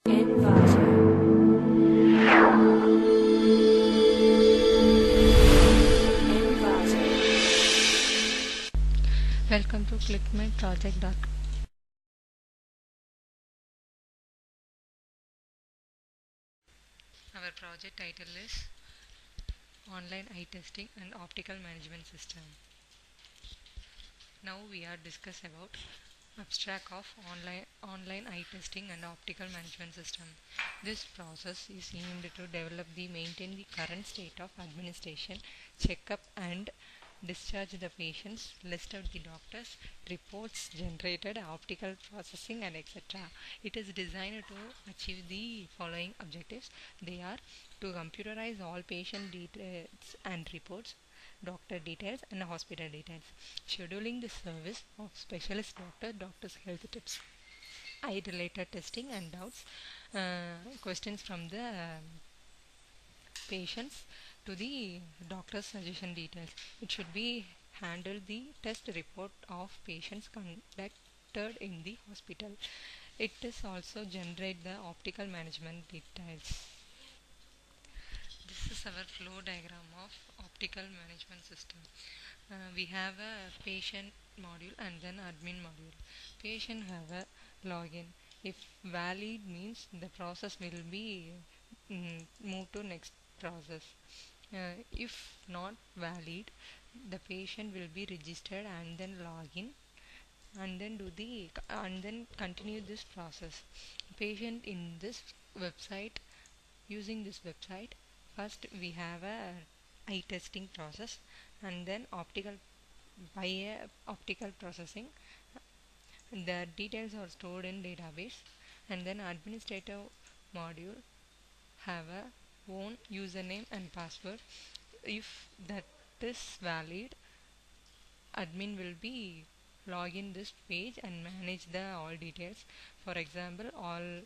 Welcome to clickmyproject.com. Our project title is Online Eye Testing and Optical Management System. Now we are discuss about abstract of online eye testing and optical management system. This process is aimed to develop the maintain the current state of administration, check up and discharge the patients, list out the doctors, reports generated, optical processing and etc. It is designed to achieve the following objectives. They are to computerize all patient details and reports, doctor details and hospital details, scheduling the service of specialist doctor's health tips, eye related testing and doubts, questions from the patients to the doctor's suggestion details. It should be handle the test report of patients conducted in the hospital. It is also generate the optical management details. This is our flow diagram of optical management system. We have a patient module and then admin module. Patient have a login. If valid means the process will be moved to next process. If not valid, the patient will be registered and then login and then continue this process. Patient in this website, using this website, first we have a eye testing process and then optical processing. The details are stored in database and then administrator module have a own username and password. If that is valid, admin will be login this page and manage the all details. For example, all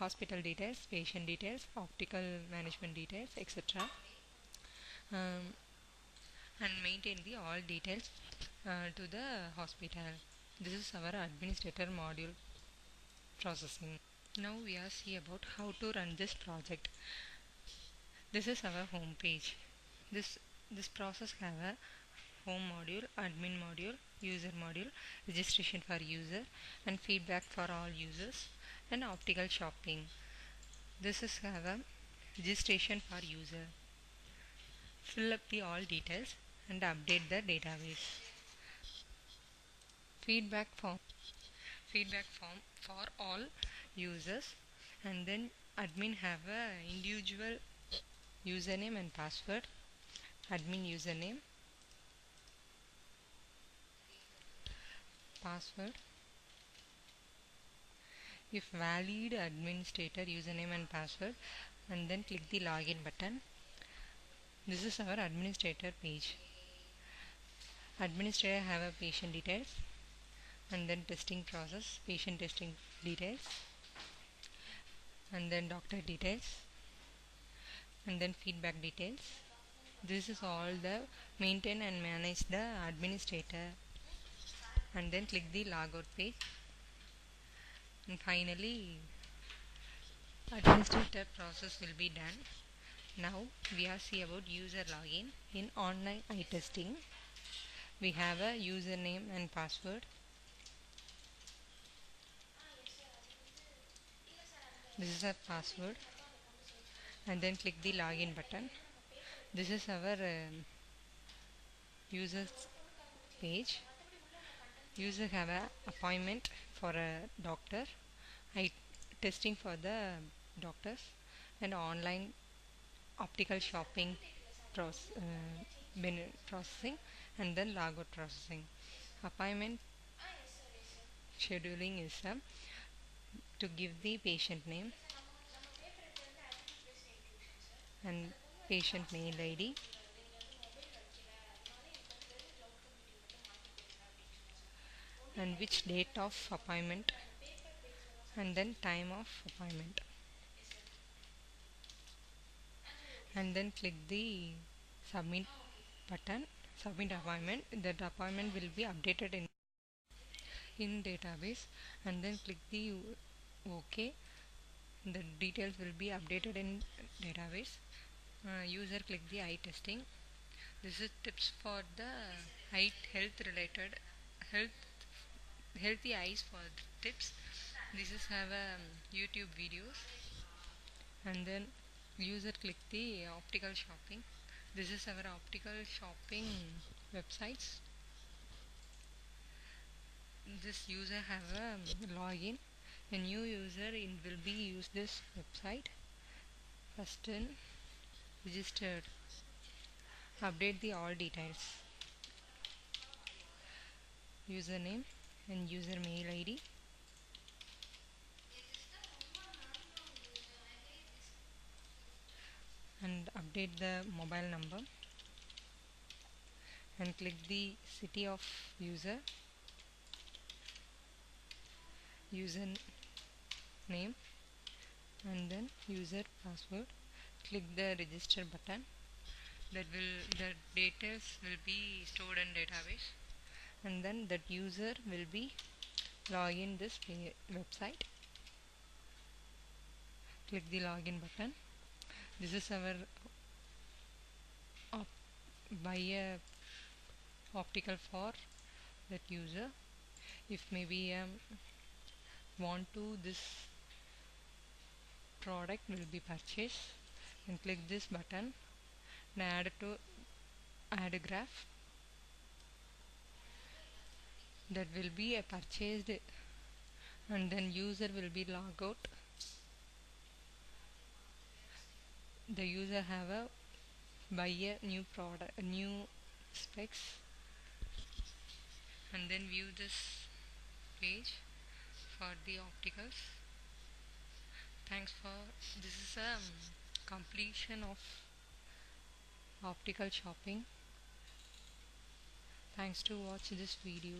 hospital details, patient details, optical management details, etc. And maintain the all details to the hospital. This is our administrator module processing. Now we are see about how to run this project. This is our home page. This process have a home module, admin module, user module, registration for user and feedback for all users and optical shopping. This is have a registration for user. Fill up the all details and update the database. Feedback form for all users and then admin have a individual username and password. Admin username, password. If valid, administrator username and password and then click the login button. This is our administrator page. Administrator have a patient details and then testing process, patient testing details and then doctor details and then feedback details. This is all the maintain and manage the administrator and then click the logout page and finally administrator process will be done. Now we are see about user login. In online eye testing we have a username and password. This is a password and then click the login button. This is our users page. User have a appointment for a doctor, eye testing for the doctors and online optical shopping processing and then logout processing. Appointment scheduling is to give the patient name and patient mail ID and which date of appointment and then time of appointment and then click the submit button, submit appointment. That appointment will be updated in database and then click the OK The details will be updated in database. User click the eye testing. This is tips for the eye health related health healthy eyes for tips. This is have a YouTube videos. And then user click the optical shopping. This is our optical shopping websites. This user have a login. A new user in will be use this website. First in registered. Update the all details. Username and user mail ID. And update the mobile number. And click the city of user. User name and then user password. Click the register button. That will the details will be stored in database, and then that user will be login this website. Click the login button. This is our buy a optical for that user. If maybe want to this product will be purchased, and click this button and add a graph. That will be a purchased, and then user will be log out. The user have a buy a new product, a new specs, and then view this page for the opticals. Thanks for this is a completion of optical shopping. Thanks to watch this video.